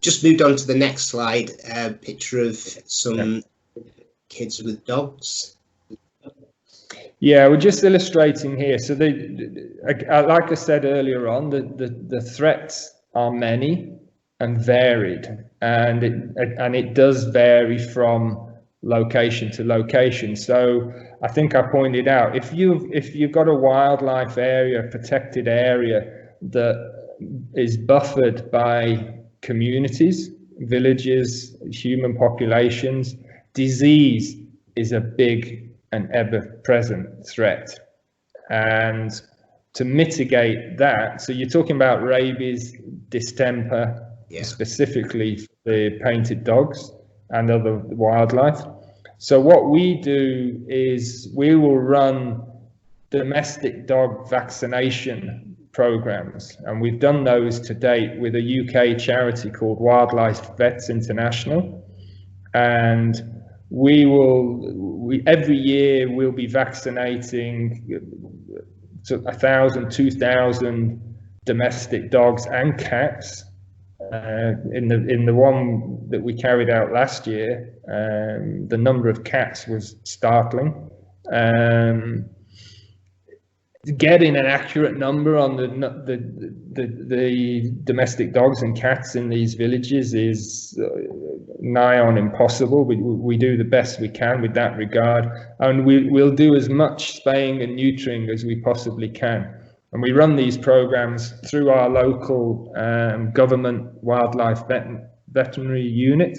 just moved on to the next slide, picture of some kids with dogs. Yeah, we're just illustrating here. So like I said earlier on, the threats are many and varied, and it does vary from location to location. So I think I pointed out, if you've got a wildlife area, a protected area that is buffered by communities, villages, human populations, disease is a big and ever-present threat. And to mitigate that, so you're talking about rabies, distemper, specifically the painted dogs and other wildlife. So what we do is we will run domestic dog vaccination programs, and we've done those to date with a UK charity called Wildlife Vets International. And every year we'll be vaccinating 1,000, 2,000 domestic dogs and cats. In the one that we carried out last year, the number of cats was startling. Getting an accurate number on the domestic dogs and cats in these villages is nigh on impossible. We do the best we can with that regard, and we'll do as much spaying and neutering as we possibly can. And we run these programs through our local government wildlife veterinary unit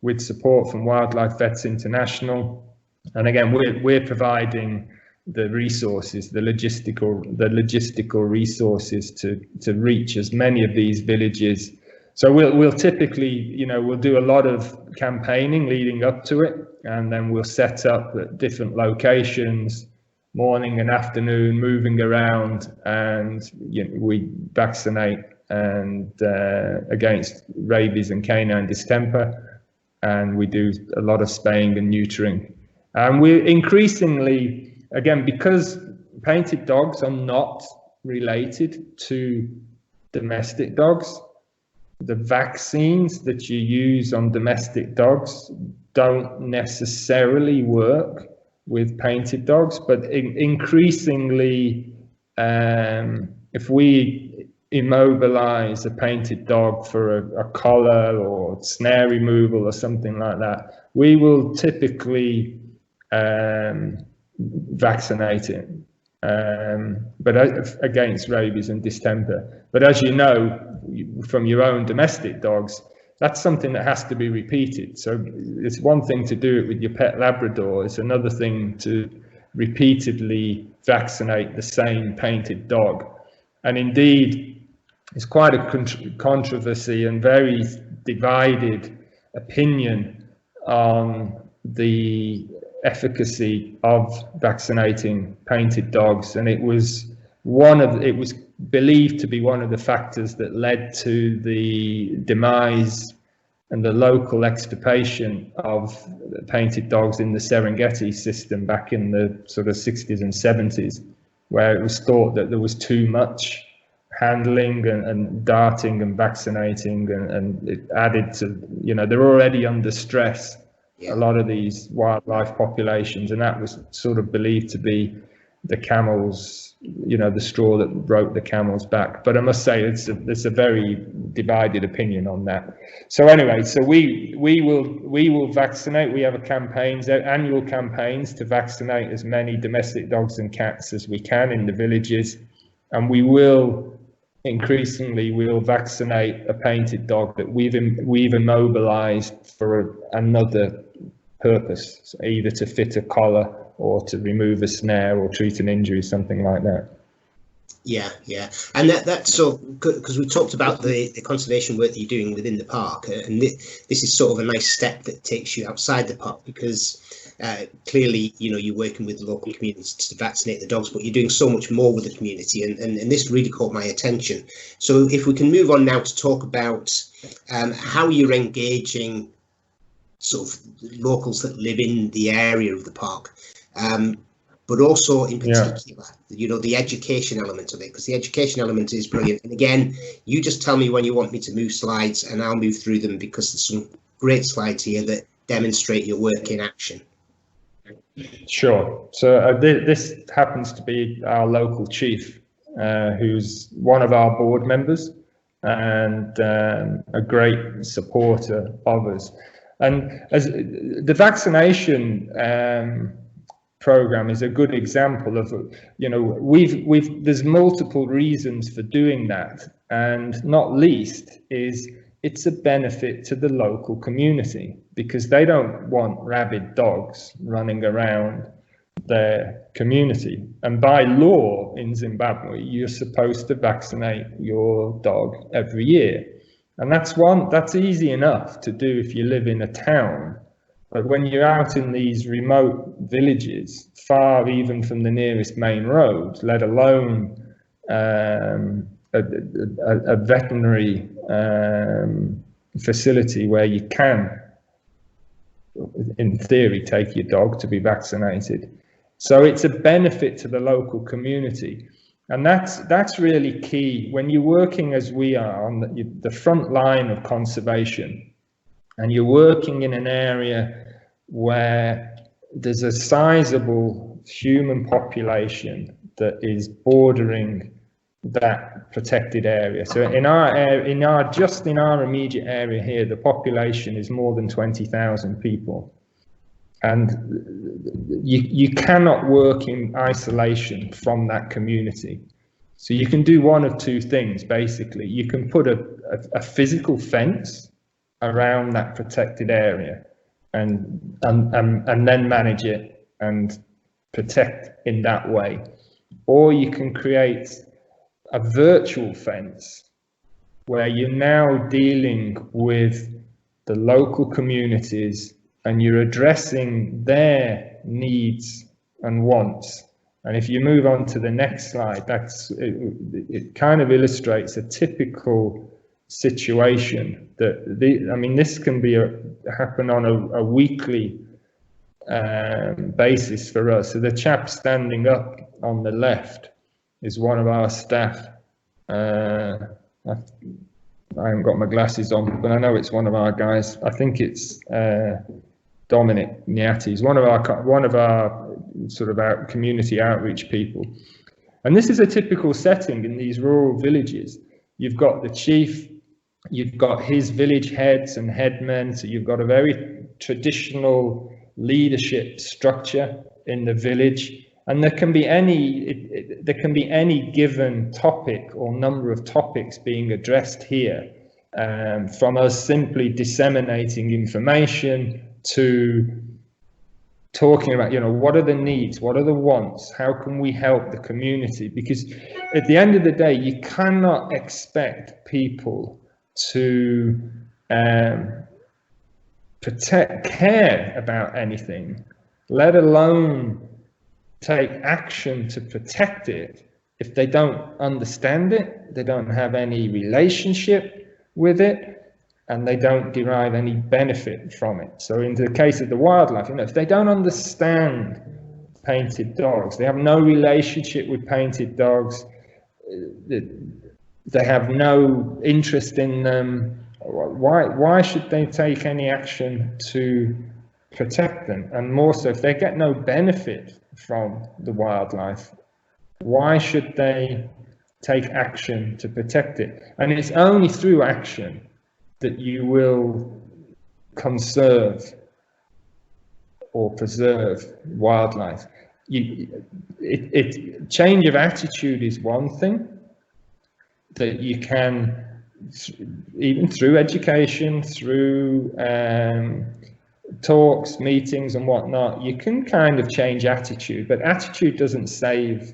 with support from Wildlife Vets International. And again, we're providing the resources, the logistical resources to reach as many of these villages. So we'll typically, we'll do a lot of campaigning leading up to it, and then we'll set up at different locations, morning and afternoon, moving around, and we vaccinate and against rabies and canine distemper, and we do a lot of spaying and neutering. And we're increasingly, again, because painted dogs are not related to domestic dogs, the vaccines that you use on domestic dogs don't necessarily work with painted dogs, but increasingly, if we immobilize a painted dog for a collar or snare removal or something like that, we will typically vaccinate it, but against rabies and distemper. But as you know from your own domestic dogs, that's something that has to be repeated. So it's one thing to do it with your pet Labrador, it's another thing to repeatedly vaccinate the same painted dog. And indeed, it's quite a controversy and very divided opinion on the efficacy of vaccinating painted dogs, and it was believed to be one of the factors that led to the demise and the local extirpation of painted dogs in the Serengeti system back in the sort of 60s and 70s, where it was thought that there was too much handling and darting and vaccinating, and it added to, they're already under stress, a lot of these wildlife populations, and that was sort of believed to be the camel's, the straw that broke the camel's back. But I must say, it's a very divided opinion on that. So anyway, so we will vaccinate. We have annual campaigns to vaccinate as many domestic dogs and cats as we can in the villages, and we will increasingly we'll vaccinate a painted dog that we've immobilized for another purpose, so either to fit a collar or to remove a snare or treat an injury, something like that. Yeah, and that's so because we talked about the conservation work that you're doing within the park, and this is sort of a nice step that takes you outside the park, because clearly, you're working with the local communities to vaccinate the dogs, but you're doing so much more with the community, and this really caught my attention. So if we can move on now to talk about how you're engaging sort of locals that live in the area of the park. but also in particular, the education element of it, because the education element is brilliant. And again, you just tell me when you want me to move slides and I'll move through them, because there's some great slides here that demonstrate your work in action. Sure. So this happens to be our local chief, who's one of our board members and a great supporter of us. And as the vaccination program is a good example of, there's multiple reasons for doing that, and not least is it's a benefit to the local community, because they don't want rabid dogs running around their community. And by law in Zimbabwe, you're supposed to vaccinate your dog every year. And that's easy enough to do if you live in a town. But when you're out in these remote villages, far even from the nearest main road, let alone a veterinary facility where you can, in theory, take your dog to be vaccinated. So it's a benefit to the local community. And that's really key when you're working as we are on the front line of conservation, and you're working in an area where there's a sizable human population that is bordering that protected area. So in our immediate area here, the population is more than 20,000 people. And you cannot work in isolation from that community. So you can do one of two things, basically. You can put a physical fence around that protected area and then manage it and protect in that way. Or you can create a virtual fence where you're now dealing with the local communities and you're addressing their needs and wants. And if you move on to the next slide, it kind of illustrates a typical situation that this can be happen on a weekly basis for us. So the chap standing up on the left is one of our staff. I haven't got my glasses on, but I know it's one of our guys. I think it's Dominic Nyati. He's one of our sort of community outreach people. And this is a typical setting in these rural villages. You've got the chief, you've got his village heads and headmen, so you've got a very traditional leadership structure in the village. And there can be any given topic or number of topics being addressed here, from us simply disseminating information to talking about, what are the needs, what are the wants, how can we help the community? Because at the end of the day, you cannot expect people to care about anything, let alone take action to protect it, if they don't understand it, they don't have any relationship with it, and they don't derive any benefit from it. So in the case of the wildlife, if they don't understand painted dogs, they have no relationship with painted dogs, they have no interest in them, why should they take any action to protect them? And more so, if they get no benefit from the wildlife, why should they take action to protect it? And it's only through action that you will conserve or preserve wildlife. Change of attitude is one thing that you can, even through education, through talks, meetings and whatnot, you can kind of change attitude, but attitude doesn't save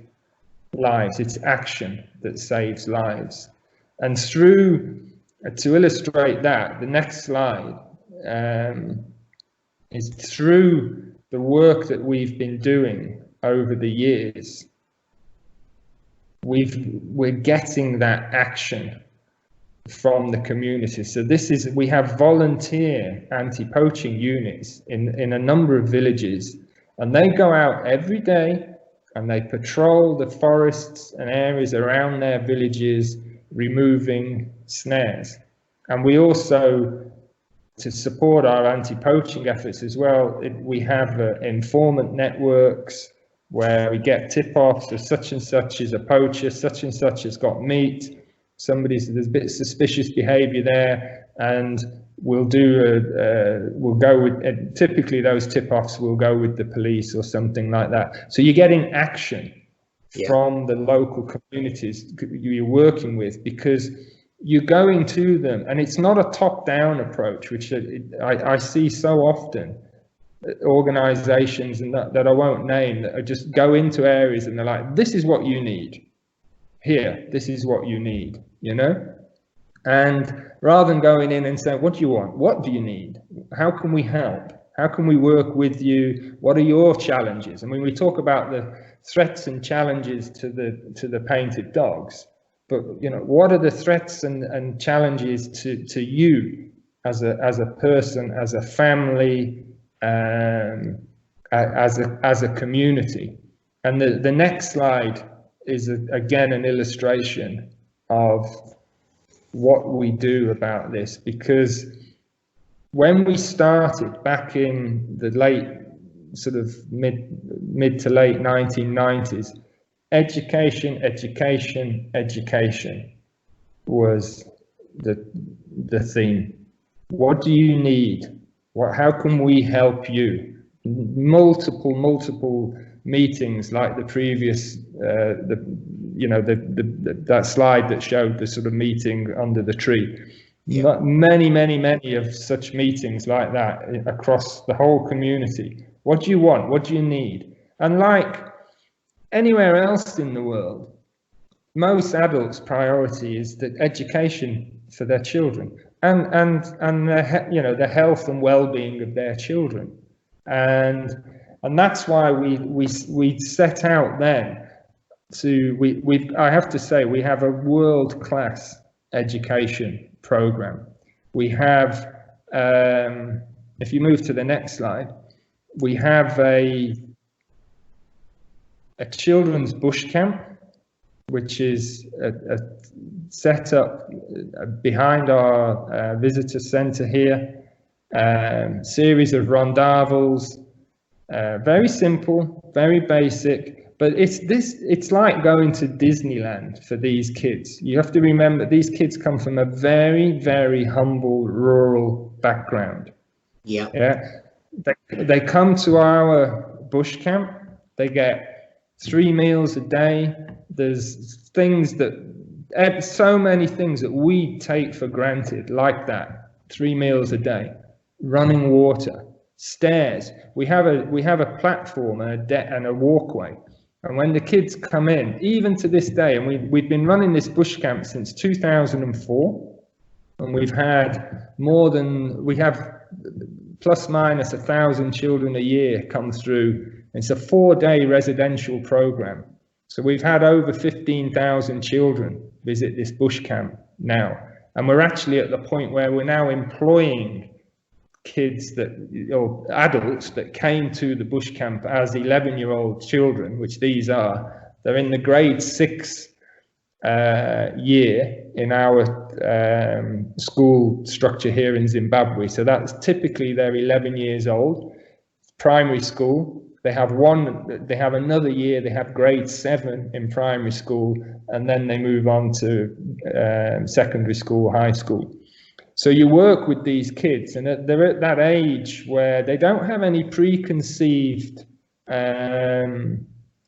lives. It's action that saves lives. And to illustrate that, the next slide is through the work that we've been doing over the years, we're getting that action from the community. So we have volunteer anti-poaching units in a number of villages, and they go out every day and they patrol the forests and areas around their villages, removing snares. And we also, to support our anti-poaching efforts as well, we have informant networks where we get tip-offs of such and such is a poacher, such and such has got meat, there's a bit of suspicious behavior there, and we'll go with, typically those tip-offs will go with the police or something like that. So you're getting action from the local communities you're working with, because you're going to them, and it's not a top-down approach, which I see so often. Organizations and that I won't name, that are just go into areas and they're like, this is what you need here, this is what you need, you know. And rather than going in and saying, what do you want, what do you need, how can we help, how can we work with you, what are your challenges? I mean, we talk about the threats and challenges to the painted dogs, but you know, what are the threats and challenges to you as a person, as a family, as a community? And the next slide is again an illustration of what we do about this, because when we started back in the late sort of mid to late 1990s, education was the theme. What do you need? How can we help you? Multiple meetings, like the previous, that slide that showed the sort of meeting under the tree. Yeah. Many of such meetings like that across the whole community. What do you want? What do you need? And like anywhere else in the world, most adults' priority is the education for their children and the health and well-being of their children, and that's why we set out then to I have to say we have a world-class education program. We have, if you move to the next slide, we have a children's bush camp, which is set up behind our visitor centre here. Series of rondavels, very simple, very basic, but it's like going to Disneyland for these kids. You have to remember these kids come from a very, very humble rural background. They come to our bush camp, they get 3 meals a day. There's so many things that we take for granted, like that, 3 meals a day, running water, stairs. We have a platform and a walkway. And when the kids come in, even to this day, and we've been running this bush camp since 2004, and we have plus minus 1,000 children a year come through. It's a 4-day residential program. So we've had over 15,000 children visit this bush camp now. And we're actually at the point where we're now employing kids or adults that came to the bush camp as 11-year-old children, which these are. They're in the grade 6 year in our school structure here in Zimbabwe. So that's typically they're 11 years old, primary school. They have another year, they have grade 7 in primary school, and then they move on to secondary school, high school. So you work with these kids, and they're at that age where they don't have any preconceived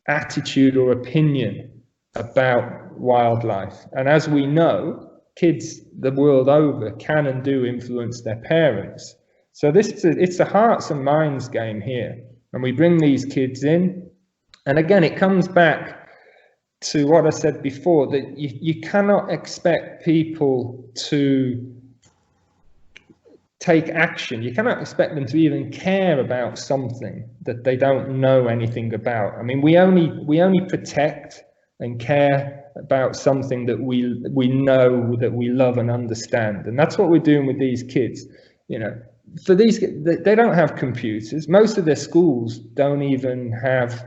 attitude or opinion about wildlife. And as we know, kids the world over can and do influence their parents. So it's a hearts and minds game here. And we bring these kids in. And again, it comes back to what I said before, that you cannot expect people to take action. You cannot expect them to even care about something that they don't know anything about. I mean, we only protect and care about something that we know, that we love and understand. And that's what we're doing with these kids. You know, for these, they don't have computers. Most of their schools don't even have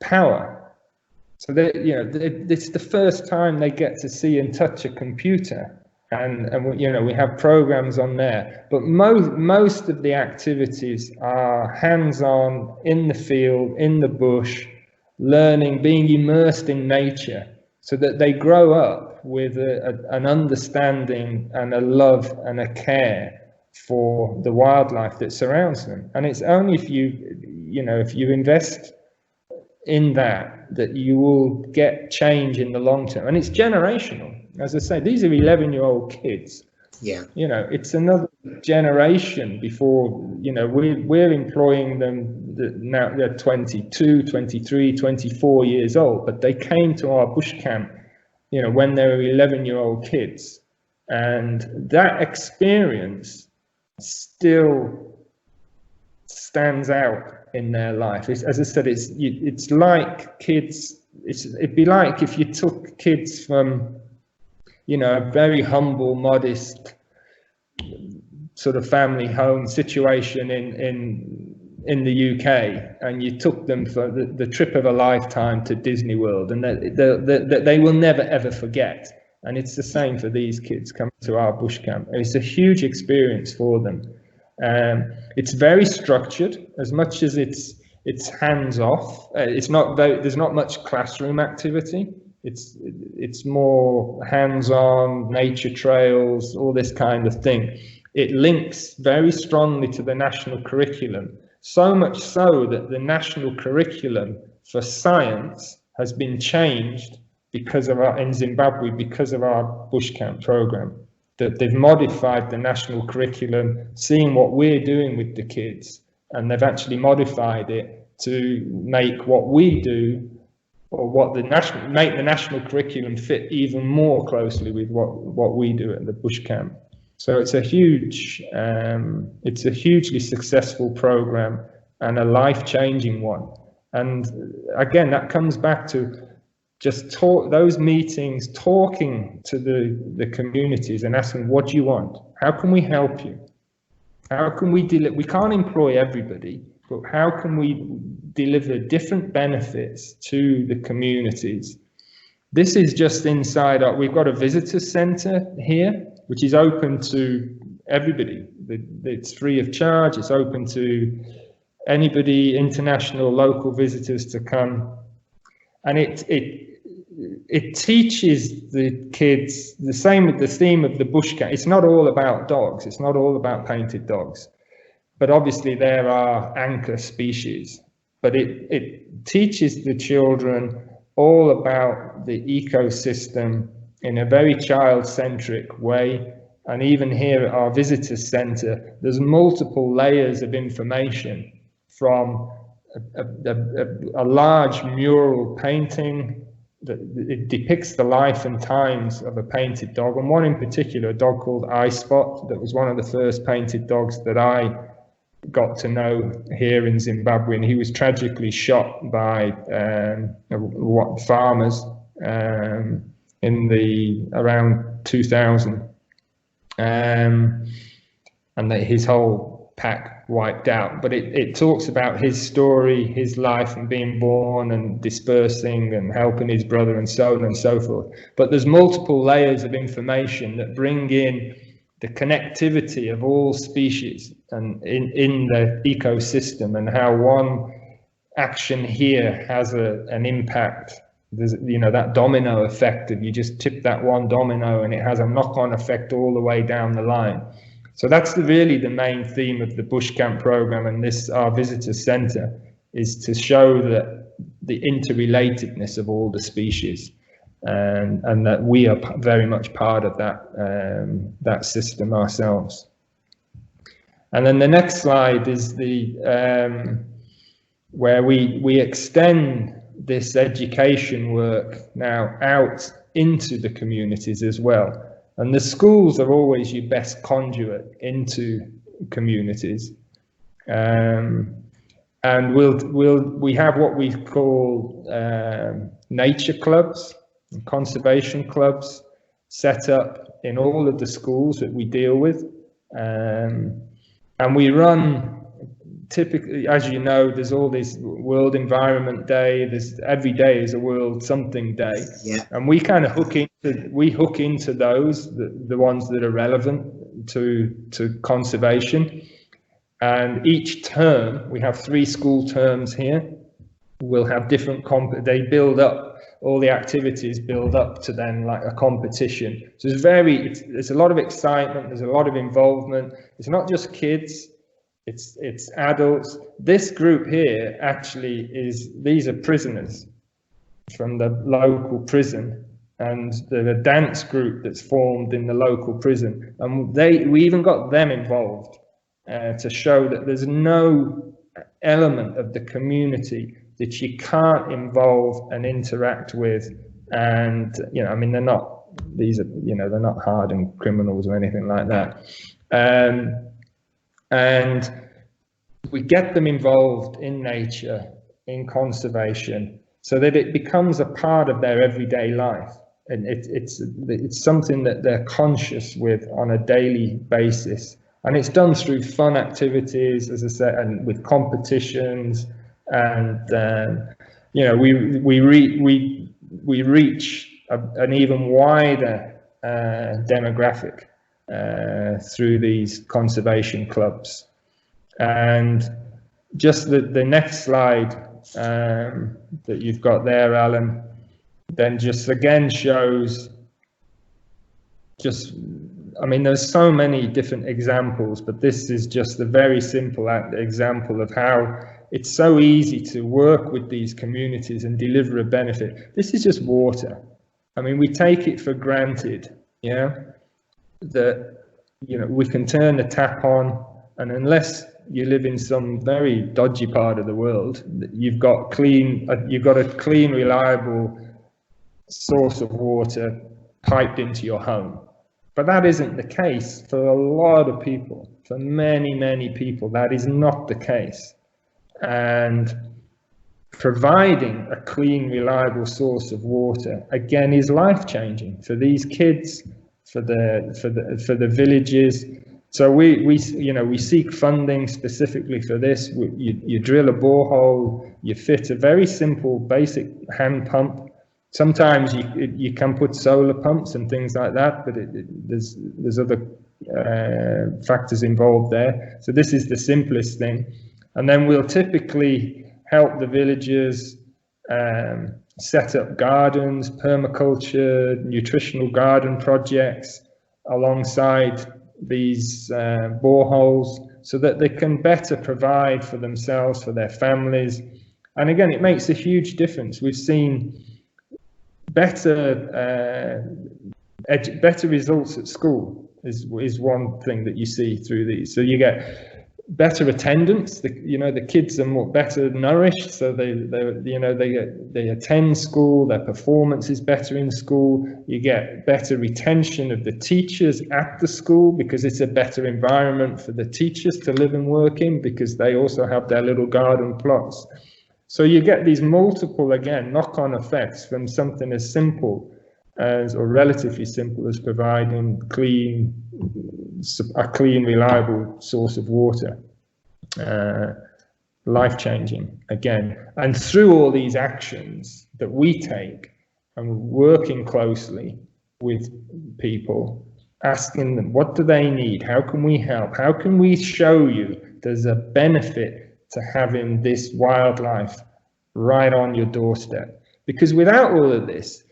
power. So it's the first time they get to see and touch a computer. And we have programs on there, but most of the activities are hands-on, in the field, in the bush, learning, being immersed in nature, so that they grow up with an understanding and a love and a care for the wildlife that surrounds them. And it's only if you invest in that you will get change in the long term, and it's generational. As I say, these are 11-year-old kids. Yeah. It's another generation before, we're employing them now. They're 22, 23, 24 years old, but they came to our bush camp, when they were 11-year-old kids. And that experience still stands out in their life. As I said, it's like kids. It'd be like if you took kids from, a very humble, modest sort of family home situation in the UK, and you took them for the trip of a lifetime to Disney World, and that they will never ever forget. And it's the same for these kids coming to our bush camp. It's a huge experience for them. It's very structured, as much as it's hands off. There's not much classroom activity. It's more hands-on, nature trails, all this kind of thing. It links very strongly to the national curriculum, so much so that the national curriculum for science has been changed in Zimbabwe because of our bush camp program. That they've modified the national curriculum, seeing what we're doing with the kids, and they've actually modified it to make what we do, or make the national curriculum fit even more closely with what we do at the bush camp. So it's a hugely successful program and a life-changing one. And again, that comes back to just those meetings, talking to the communities and asking, what do you want? How can we help you? How can we we can't employ everybody, but how can we deliver different benefits to the communities? This is just inside we've got a visitor center here, which is open to everybody. It's free of charge. It's open to anybody, international, local visitors, to come. And it teaches the kids the same with the theme of the bush camp. It's not all about dogs. It's not all about painted dogs. But obviously there are anchor species. But it teaches the children all about the ecosystem in a very child-centric way. And even here at our visitor centre, there's multiple layers of information, from a large mural painting that it depicts the life and times of a painted dog, and one in particular, a dog called Eye Spot, that was one of the first painted dogs that I got to know here in Zimbabwe, and he was tragically shot by farmers around 2000, and his whole pack wiped out. But it talks about his story, his life, and being born and dispersing and helping his brother and so on and so forth. But there's multiple layers of information that bring in the connectivity of all species and in the ecosystem, and how one action here has an impact. There's, that domino effect of you just tip that one domino and it has a knock-on effect all the way down the line. So that's really the main theme of the bush camp program, and our visitor centre is to show that the interrelatedness of all the species, and that we are very much part of that system ourselves. And then the next slide is where we extend this education work now out into the communities as well. And the schools are always your best conduit into communities. And we have what we call nature clubs, conservation clubs set up in all of the schools that we deal with. And we run typically, as you know, there's all this World Environment Day. There's every day is a World Something Day, and we kind of hook into those, the ones that are relevant to conservation. And each term, we have 3 school terms here. We'll have different they build up. All the activities build up to then like a competition. So there's a lot of excitement. There's a lot of involvement. It's not just kids. It's adults. This group here actually these are prisoners from the local prison, and the dance group that's formed in the local prison. And we even got them involved to show that there's no element of the community that you can't involve and interact with. And, I mean, they're not hardened criminals or anything like that. And we get them involved in nature, in conservation, so that it becomes a part of their everyday life. And it's something that they're conscious with on a daily basis. And it's done through fun activities, as I said, and with competitions. And we reach an even wider demographic through these conservation clubs. And just the next slide that you've got there, Alan, then just again shows there's so many different examples, but this is just a very simple example of how it's so easy to work with these communities and deliver a benefit. This is just water. I mean, we take it for granted, that, we can turn the tap on, and unless you live in some very dodgy part of the world, you've got a clean, reliable source of water piped into your home. But that isn't the case for a lot of people. For many, many people, that is not the case. And providing a clean, reliable source of water again is life-changing for these kids, for the villages. So we seek funding specifically for this. You drill a borehole, you fit a very simple, basic hand pump. Sometimes you can put solar pumps and things like that, but there's other factors involved there. So this is the simplest thing. And then we'll typically help the villagers set up gardens, permaculture, nutritional garden projects alongside these boreholes, so that they can better provide for themselves, for their families. And again, it makes a huge difference. We've seen better results at school is one thing that you see through these. So you get better attendance. The kids are more better nourished, so they attend school. Their performance is better in school. You get better retention of the teachers at the school, because it's a better environment for the teachers to live and work in, because they also have their little garden plots. So you get these multiple, again, knock-on effects from something as simple as, or relatively simple as, providing a clean, reliable source of water. Life-changing, again. And through all these actions that we take, and working closely with people, asking them, what do they need? How can we help? How can we show you there's a benefit to having this wildlife right on your doorstep? Because without all of this,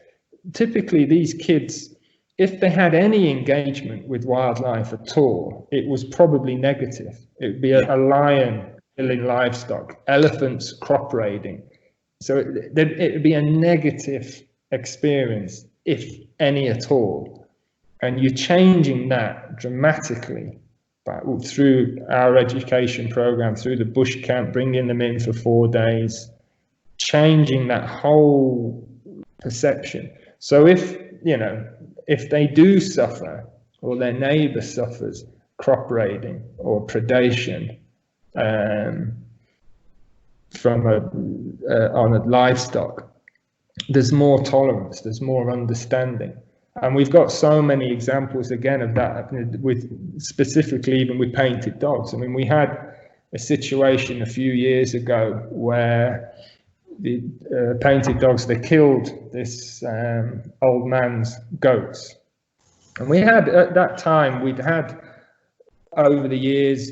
typically these kids, if they had any engagement with wildlife at all, it was probably negative. It would be a lion killing livestock, elephants crop raiding. So it would be a negative experience, if any at all. And you're changing that dramatically through our education program, through the bush camp, bringing them in for 4 days, changing that whole perception. So if they do suffer, or their neighbour suffers crop raiding or predation from on a livestock, there's more tolerance, there's more understanding. And we've got so many examples again of that, with specifically even with painted dogs. I mean, we had a situation a few years ago where the painted dogs, they killed this old man's goats. And we had, at that time, we'd had over the years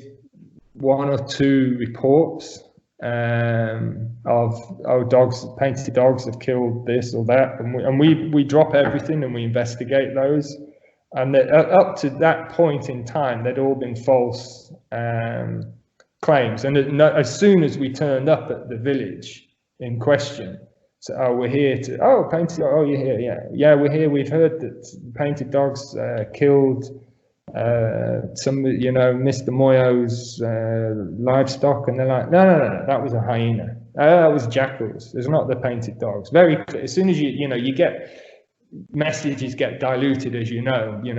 1 or 2 reports of dogs, painted dogs have killed this or that, and we drop everything and we investigate those. And up to that point in time, they'd all been false claims. And as soon as we turned up at the village in question, so, oh, we're here to, oh, painted, oh, you're here, yeah, we're here. We've heard that painted dogs killed some, you know, Mr. Moyo's livestock, and they're like, no, that was a hyena. That was jackals. It's not the painted dogs. Very clear. As soon as you know, you get messages get diluted, as you know, Yeah.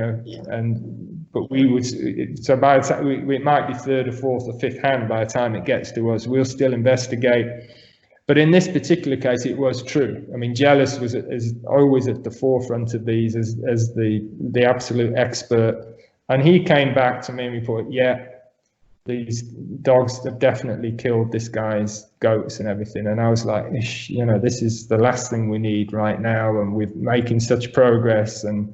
But we would, so by the time it might be third or fourth or fifth hand by the time it gets to us, we'll still investigate. But in this particular case, it was true. I mean, Jealous is always at the forefront of these as the absolute expert. And he came back to me and reported, yeah, these dogs have definitely killed this guy's goats and everything. And I was like, you know, this is the last thing we need right now. And we're making such progress. And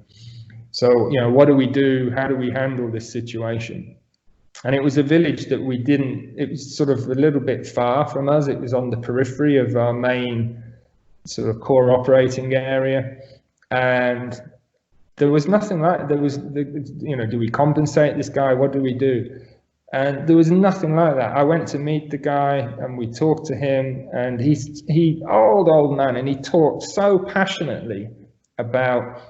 so, you know, what do we do? How do we handle this situation? And it was a village that we didn't, it was sort of a little bit far from us. It was on the periphery of our main sort of core operating area. And there was nothing like, there was, you know, do we compensate this guy? What do we do? And there was nothing like that. I went to meet the guy and we talked to him, and he old man, and he talked so passionately about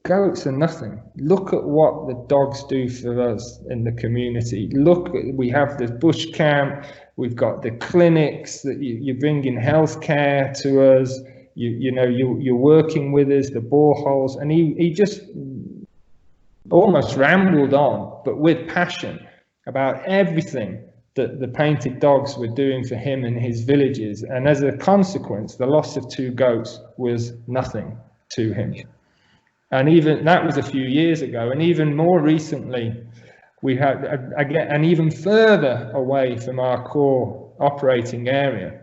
goats are nothing. Look at what the dogs do for us in the community. Look, we have the bush camp, we've got the clinics that you bring in healthcare to us. You know, you're working with us, the boreholes, and he just almost rambled on, but with passion, about everything that the painted dogs were doing for him and his villages. And as a consequence, the loss of 2 goats was nothing to him. And even that was a few years ago. And even more recently, we had, and even further away from our core operating area,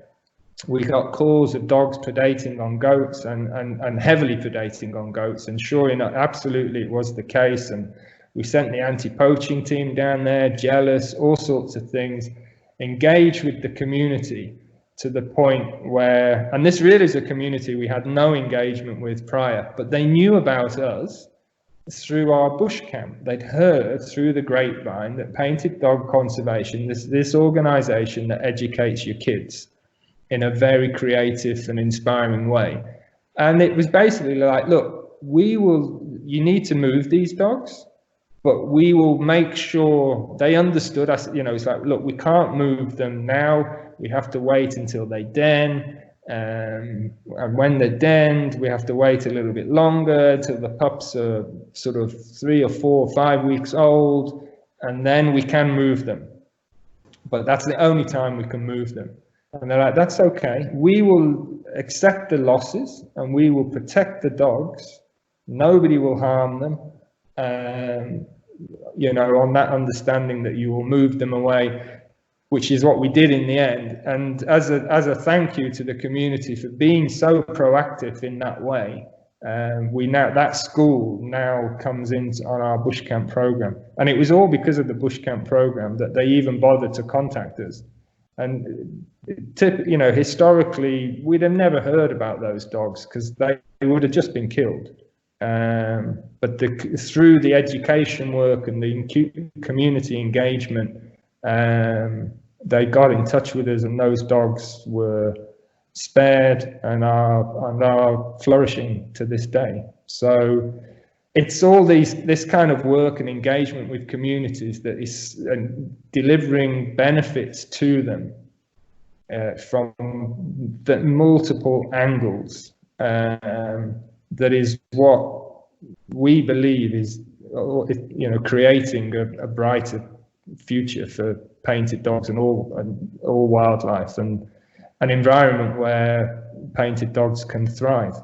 we got calls of dogs predating on goats and heavily predating on goats. And sure enough, absolutely it was the case. And we sent the anti-poaching team down there, Jealous, all sorts of things, engaged with the community to the point where, and this really is a community we had no engagement with prior, but they knew about us through our bush camp. They'd heard through the grapevine that Painted Dog Conservation, this organization that educates your kids in a very creative and inspiring way. And it was basically like, look, you need to move these dogs, but we will make sure they understood us. You know, it's like, look, we can't move them now. We have to wait until they den. And when they're denned, we have to wait a little bit longer till the pups are sort of 3 or 4 or 5 weeks old, and then we can move them. But that's the only time we can move them. And they're like, that's okay. We will accept the losses and we will protect the dogs. Nobody will harm them. You know, on that understanding that you will move them away, which is what we did in the end. And as a thank you to the community for being so proactive in that way, that school now comes into on our bush camp program. And it was all because of the bush camp program that they even bothered to contact us. And you know, historically, we'd have never heard about those dogs because they would have just been killed. But through the education work and the community engagement, they got in touch with us, and those dogs were spared and are flourishing to this day. So it's all this kind of work and engagement with communities that is delivering benefits to them from the multiple angles. That is what we believe is, you know, creating a brighter future for painted dogs and all wildlife, and an environment where painted dogs can thrive.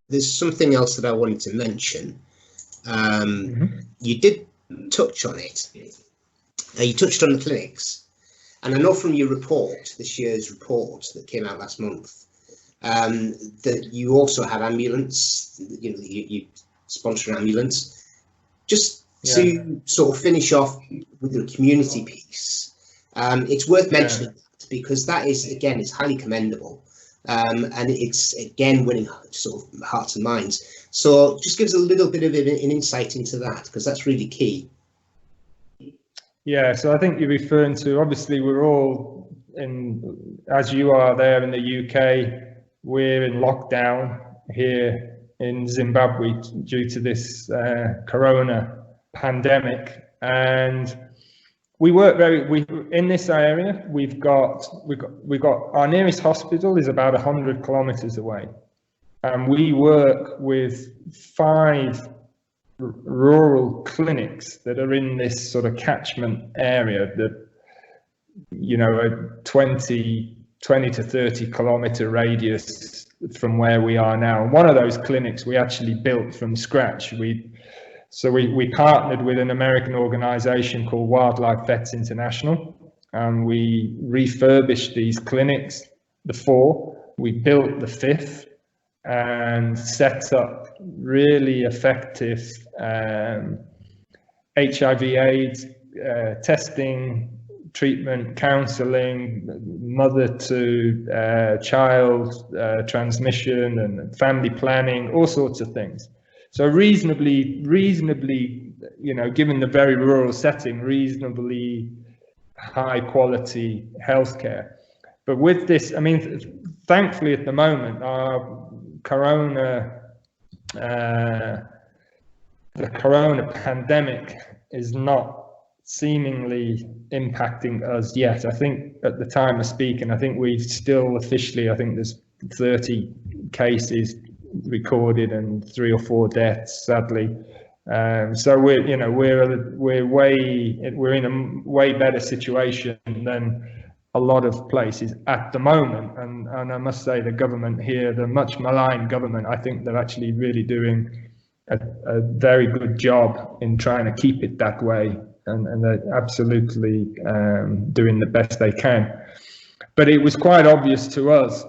There's something else that I wanted to mention. You did touch on it, You touched on the clinics, and I know from your report, this year's report that came out last month, that you also had ambulance. You sponsor an ambulance. Just to sort of finish off with the community piece, it's worth mentioning that, because that is, again, it's highly commendable, and it's again winning sort of hearts and minds. So just give us a little bit of an insight into that, because that's really key. Yeah, so I think you're referring to, obviously we're all in, as you are there in the UK, we're in lockdown here in Zimbabwe due to this corona pandemic, and we work in this area. We've got our nearest hospital is about 100 kilometers away, and we work with 5 rural clinics that are in this sort of catchment area that, a 20 to 30 kilometer radius from where we are now. And one of those clinics we actually built from scratch. We partnered with an American organization called Wildlife Vets International, and we refurbished these clinics, the 4. We built the 5th and set up really effective HIV/AIDS testing, treatment, counselling, mother to child transmission, and family planning, all sorts of things. So reasonably, given the very rural setting, reasonably high quality healthcare. But with this, I mean, thankfully at the moment, our the corona pandemic is not seemingly impacting us yet. I think at the time of speaking, I think we've still officially, I think there's 30 cases recorded and 3 or 4 deaths, sadly. So we're in a way better situation than a lot of places at the moment, and I must say the government here, the much maligned government, I think they're actually really doing a very good job in trying to keep it that way, and they're absolutely doing the best they can. But it was quite obvious to us,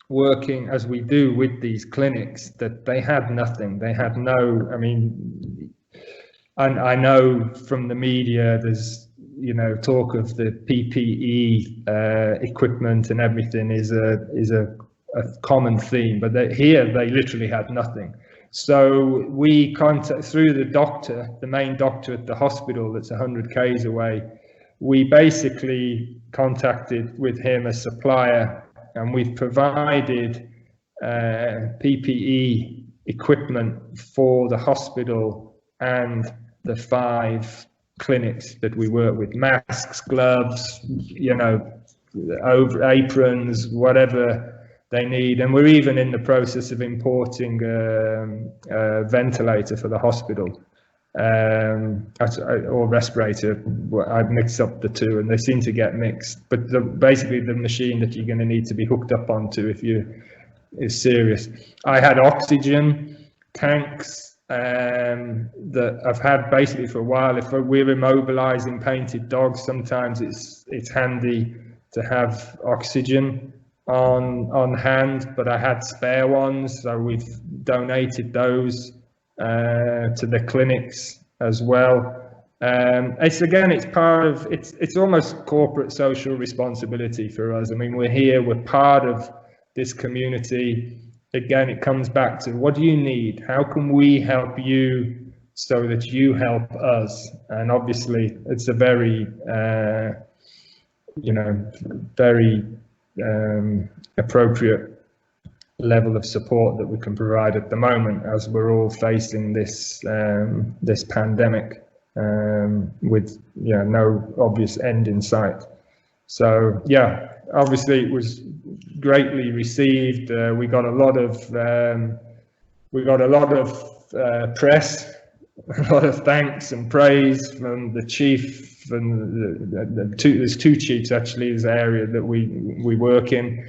working as we do with these clinics, that they had nothing. They had no, I mean, and I know from the media there's talk of the PPE equipment and everything is a common theme, but here they literally had nothing. So we contact through the doctor, the main doctor at the hospital that's 100 k's away. We basically contacted with him a supplier, and we've provided PPE equipment for the hospital and the 5 clinics that we work with: masks, gloves, over aprons, whatever they need. And we're even in the process of importing a ventilator for the hospital, or respirator. I've mixed up the 2 and they seem to get mixed, but basically the machine that you're going to need to be hooked up onto if is serious. I had oxygen tanks that I've had basically for a while. If we're immobilizing painted dogs, sometimes it's handy to have oxygen on hand, but I had spare ones, so we've donated those to the clinics as well. It's part of it's almost corporate social responsibility for us. I mean, we're part of this community. Again, it comes back to, what do you need? How can we help you so that you help us? And obviously, it's a very, very appropriate level of support that we can provide at the moment, as we're all facing this this pandemic with no obvious end in sight. So yeah, obviously it was greatly received. We got a lot of press, a lot of thanks and praise from the chief, and there's 2 chiefs actually in this area that we work in,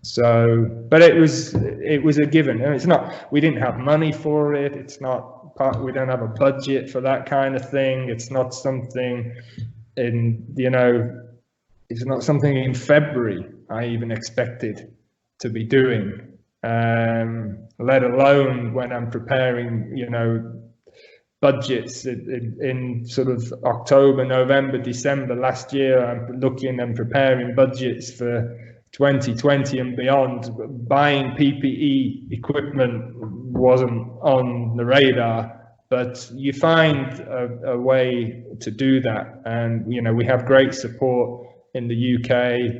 So, but it was a given. And it's not, we didn't have money for it. It's not part, we don't have a budget for that kind of thing. It's not something in, you know, it's not something in February I even expected to be doing, let alone when I'm preparing, you know, budgets in sort of October, November, December last year. I'm looking and preparing budgets for 2020 and beyond. Buying PPE equipment wasn't on the radar, but you find a way to do that. And, you know, we have great support in the UK,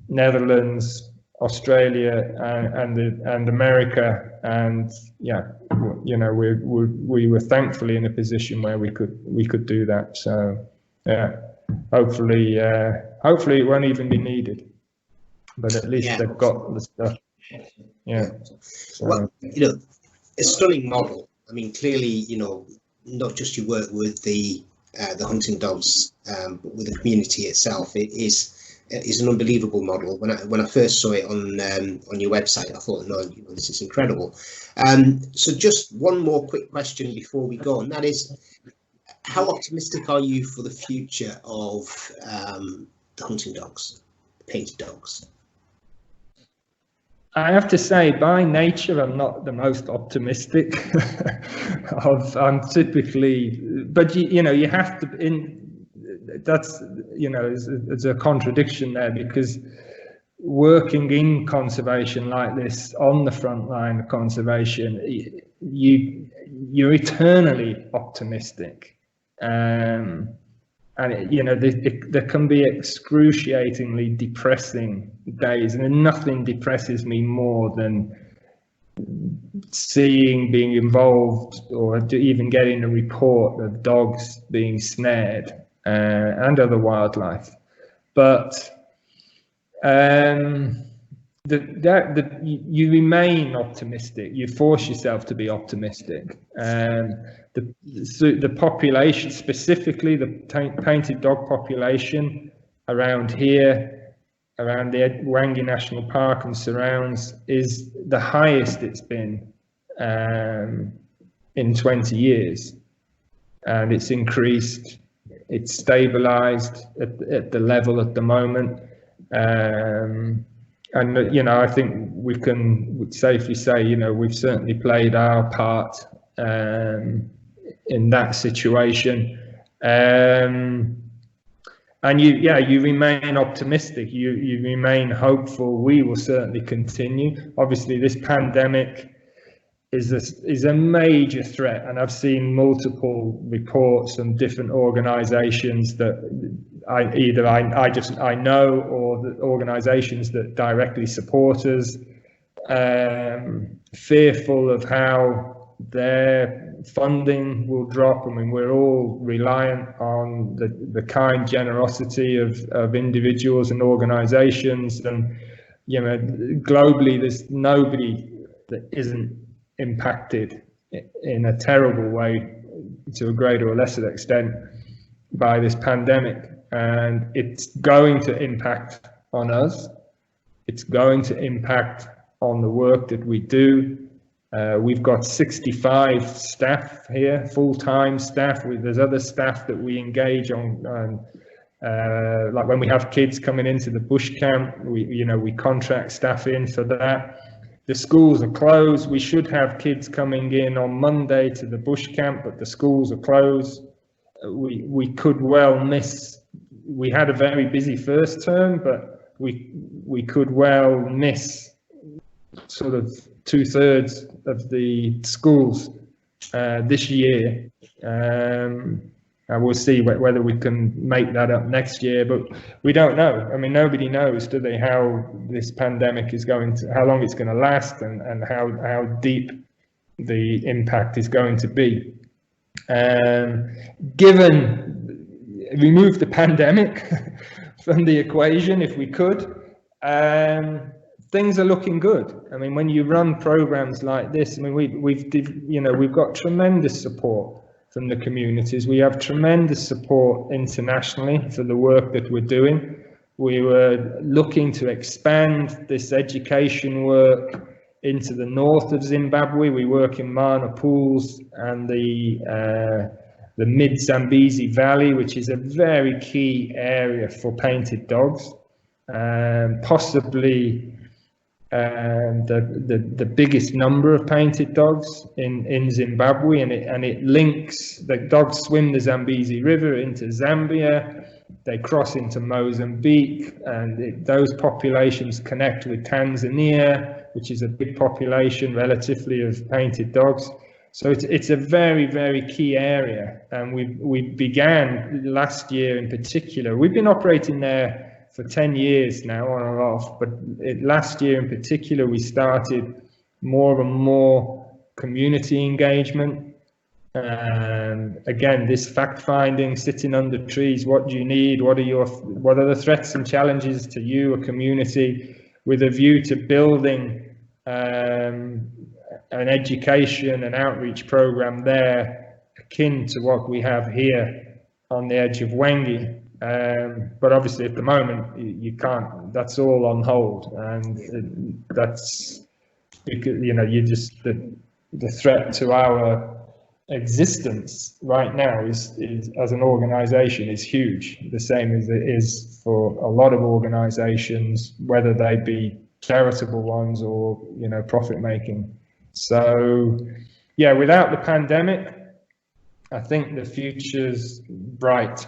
Netherlands, Australia, and America. And yeah, you know, we were thankfully in a position where we could do that. So yeah, hopefully it won't even be needed. But at least they've got the stuff. Yeah. So. Well, you know, a stunning model. I mean, clearly, you know, not just your work with the hunting dogs, but with the community itself. It is an unbelievable model. When I first saw it on your website, I thought, no, you know, this is incredible. So just one more quick question before we go, and that is, how optimistic are you for the future of the hunting dogs, the painted dogs? I have to say, by nature, I'm not the most optimistic. I'm typically, but you know, you have to. That's, you know, there's a contradiction there, because working in conservation like this, on the front line of conservation, you're eternally optimistic. And you know, there can be excruciatingly depressing days, and nothing depresses me more than being involved, or even getting a report of dogs being snared and other wildlife. But you remain optimistic. You force yourself to be optimistic. The population, specifically the painted dog population around here, around the Wangi National Park and surrounds, is the highest it's been in 20 years, and it's increased. It's stabilized at the level at the moment. And, you know, I think we can safely say, you know, we've certainly played our part in that situation. And you remain optimistic. You remain hopeful. We will certainly continue. Obviously, this pandemic is a major threat, and I've seen multiple reports from different organisations that I know, or the organisations that directly support us, fearful of how their funding will drop. I mean, we're all reliant on the kind generosity of individuals and organisations, and you know, globally, there's nobody that isn't impacted in a terrible way, to a greater or lesser extent, by this pandemic. And it's going to impact on us. It's going to impact on the work that we do. We've got 65 staff here, full-time staff. There's other staff that we engage on, like when we have kids coming into the bush camp, we contract staff in for that. The schools are closed. We should have kids coming in on Monday to the bush camp, but the schools are closed. We could well miss. We had a very busy first term, but we could well miss sort of 2/3 of the schools this year. And we'll see whether we can make that up next year, but we don't know. I mean, nobody knows, do they, how this pandemic is going to, how long it's going to last, and how deep the impact is going to be. Remove the pandemic from the equation if we could, things are looking good. I mean, when you run programs like this, I mean, we've got tremendous support from the communities. We have tremendous support internationally for the work that we're doing. We were looking to expand this education work into the north of Zimbabwe. We work in Mana Pools and the mid-Zambezi Valley, which is a very key area for painted dogs, possibly the biggest number of painted dogs in Zimbabwe, and it links. The dogs swim the Zambezi River into Zambia, they cross into Mozambique, and those populations connect with Tanzania, which is a big population relatively of painted dogs. So it's a very, very key area, and we began last year in particular. We've been operating there for 10 years now, on and off, but last year in particular, we started more and more community engagement. Again, this fact-finding, sitting under trees, what do you need? What are the threats and challenges to you, a community, with a view to building an education and outreach program there akin to what we have here on the edge of Wengi. But obviously at the moment you can't, that's all on hold, and that's, you know, you just, the threat to our existence right now is as an organization is huge, the same as it is for a lot of organizations, whether they be charitable ones or, you know, profit making. So yeah, without the pandemic, I think the future's bright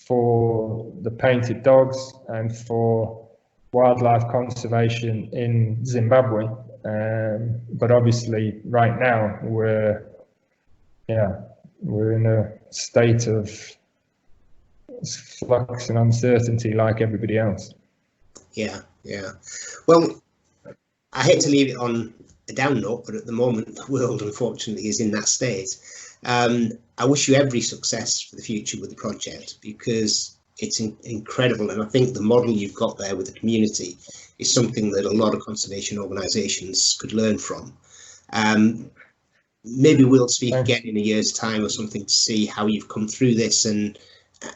for the painted dogs and for wildlife conservation in Zimbabwe. But obviously right now we're in a state of flux and uncertainty like everybody else. Yeah. Well, I hate to leave it on a down note, but at the moment the world unfortunately is in that state. I wish you every success for the future with the project, because it's incredible, and I think the model you've got there with the community is something that a lot of conservation organisations could learn from. Maybe we'll speak again in a year's time or something to see how you've come through this and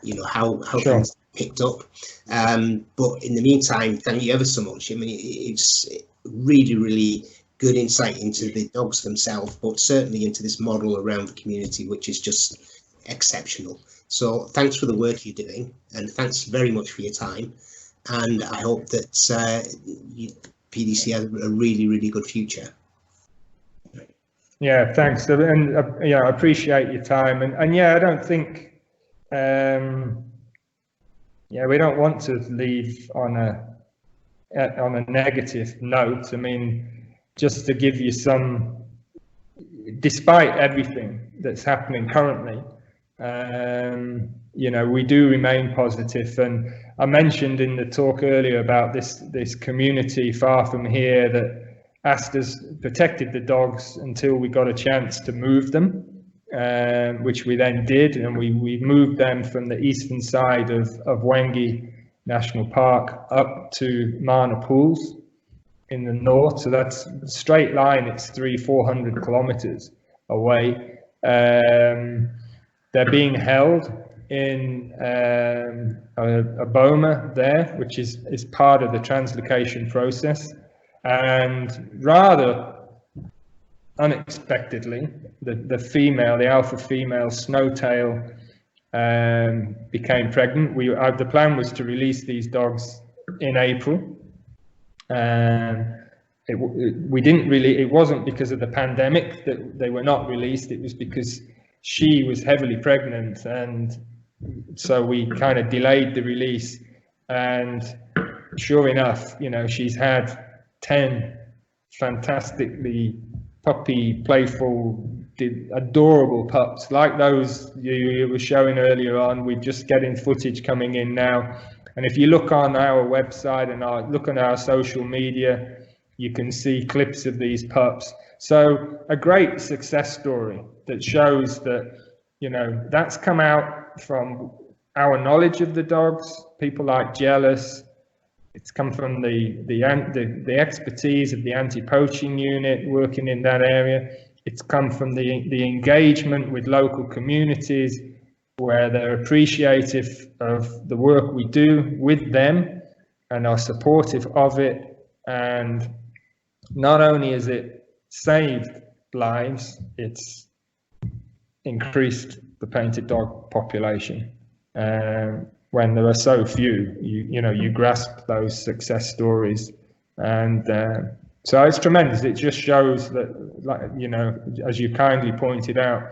you know how things picked up. But in the meantime, thank you ever so much. I mean, it's really good insight into the dogs themselves, but certainly into this model around the community, which is just exceptional. So thanks for the work you're doing, and thanks very much for your time. And I hope that PDC has a really good future. Yeah, thanks. And yeah, I appreciate your time. And yeah, I don't think, we don't want to leave on a negative note. I mean, just to give you some, despite everything that's happening currently, you know, we do remain positive. And I mentioned in the talk earlier about this community far from here that asked us, protected the dogs until we got a chance to move them, which we then did, and we moved them from the eastern side of Wengi National Park up to Mana Pools in the north. So that's a straight line, it's 300-400 kilometers away. They're being held in a boma there, which is part of the translocation process. And rather unexpectedly, the alpha female Snowtail became pregnant. The plan was to release these dogs in April. It wasn't because of the pandemic that they were not released. It was because she was heavily pregnant, and so we kind of delayed the release. And sure enough, you know, she's had 10 fantastically puppy, playful, adorable pups like those you were showing earlier on. We're just getting footage coming in now, and if you look on our website and look on our social media, you can see clips of these pups. So a great success story that shows that, you know, that's come out from our knowledge of the dogs, people like Jealous. It's come from the expertise of the anti-poaching unit working in that area. It's come from the engagement with local communities, where they're appreciative of the work we do with them and are supportive of it. And not only has it saved lives, it's increased the painted dog population. When there are so few, you grasp those success stories, and so it's tremendous. It just shows that, like, as you kindly pointed out,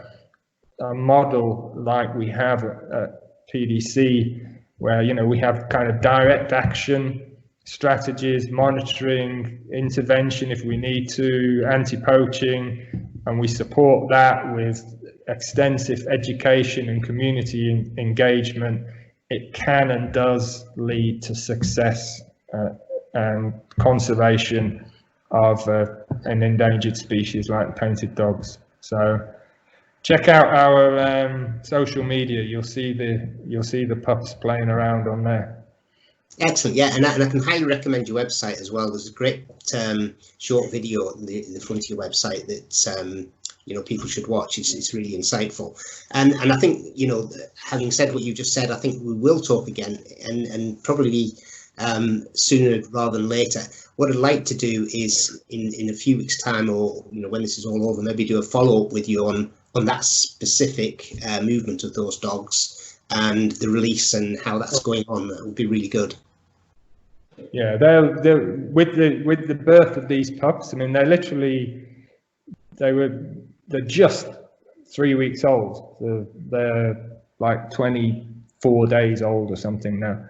a model like we have at PDC, where we have kind of direct action strategies, monitoring, intervention if we need to, anti-poaching, and we support that with extensive education and community engagement. It can and does lead to success and conservation of an endangered species like painted dogs. So check out our social media. You'll see the pups playing around on there. Excellent, yeah, and I can highly recommend your website as well. There's a great short video in the front of your website that people should watch. It's really insightful, and I think having said what you just said, I think we will talk again, and probably sooner rather than later. What I'd like to do is in a few weeks' time, or when this is all over, maybe do a follow-up with you on that specific movement of those dogs and the release and how that's going on. That would be really good. Yeah, they're with the birth of these pups. I mean, they're just 3 weeks old. So they're like 24 days old or something now.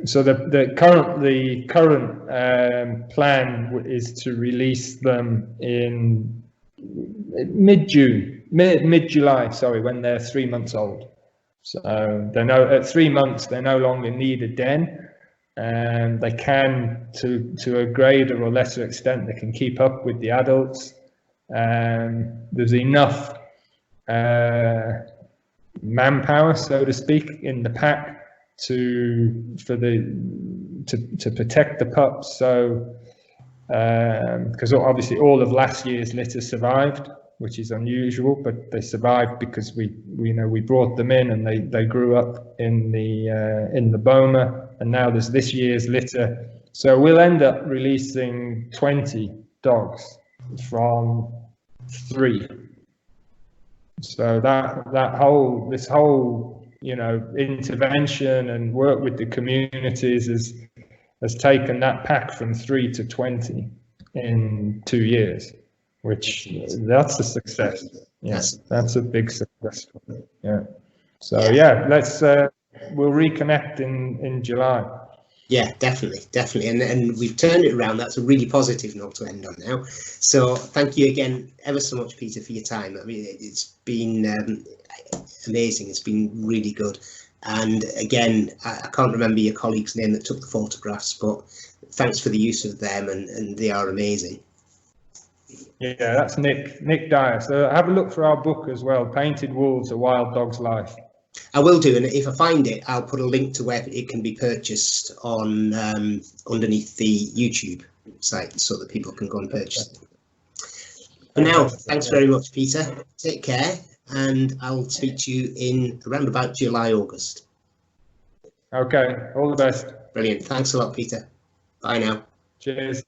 So the current plan is to release them in mid-July, sorry, when they're 3 months old. So at 3 months they no longer need a den, and they can, to a greater or lesser extent, they can keep up with the adults. There's enough manpower, so to speak, in the pack to protect the pups. So because obviously all of last year's litter survived, which is unusual, but they survived because we brought them in and they grew up in the boma, and now there's this year's litter. So we'll end up releasing 20 dogs from 3. So this whole intervention and work with the communities has taken that pack from 3 to 20 in 2 years, which that's a success. Yes, that's a big success. Yeah. So yeah, we'll reconnect in July. Yeah, definitely, and we've turned it around. That's a really positive note to end on now. So thank you again ever so much, Peter, for your time. I mean, it's been amazing. It's been really good. And again, I can't remember your colleague's name that took the photographs, but thanks for the use of them, and they are amazing. Yeah, that's Nick Dyer. So have a look for our book as well, Painted Wolves: A Wild Dog's Life. I will do, and if I find it, I'll put a link to where it can be purchased on underneath the YouTube site, so that people can go and purchase it. For now, thanks very much, Peter. Take care, and I'll speak to you in around about July, August. Okay, all the best. Brilliant. Thanks a lot, Peter. Bye now. Cheers.